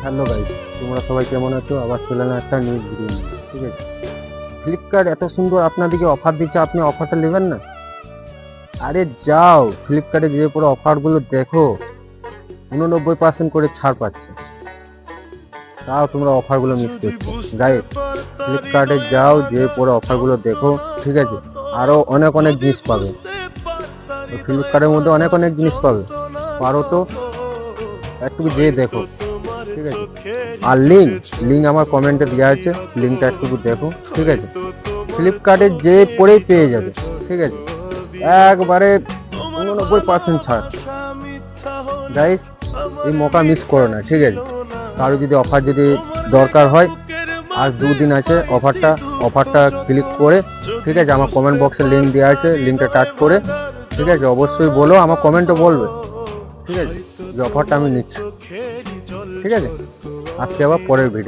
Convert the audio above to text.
Hello guys, তোমরা সবাই কেমন আছো? আবার চলে এলাম একটা নিউজ ভিডিও নিয়ে। ঠিক আছে, ফ্লিপকার্ট এত সুন্দর আপনাদেরকে অফার দিচ্ছে, আপনি অফারটা নেবেন না? আরে যাও ফ্লিপকার্টে যে পুরো অফারগুলো দেখো, 89% করে ছাড় পাচ্ছে। তাও তোমরা অফারগুলো মিস করছো গাইস। ফ্লিপকার্টে যাও, যে পুরো অফারগুলো দেখো। ঠিক আছে, আরো অনেক অনেক জিনিস পাবে। ফ্লিপকার্টের মধ্যে অনেক অনেক জিনিস পাবে, পারো তো একটু যেয়ে দেখো। ঠিক আছে, আর লিঙ্ক আমার কমেন্টে দেওয়া আছে, লিঙ্কটা একটু দেখো। ঠিক আছে, ফ্লিপকার্টে যে পরেই পেয়ে যাবে। ঠিক আছে, একবারে 89% ছাড় গাইস। এই মৌকা মিস করো না। ঠিক আছে, কারো যদি অফার যদি দরকার হয়, আর দুদিন আছে অফারটা ক্লিক করে, ঠিক আছে, আমার কমেন্ট বক্সে লিঙ্ক দেওয়া আছে, লিঙ্কটা টাচ করে, ঠিক আছে, অবশ্যই বলো, আমার কমেন্টও বলবে। ঠিক আছে, যে অফারটা আমি নিচ্ছি। ঠিক আছে, আসছি আবার পরের ভিডিও।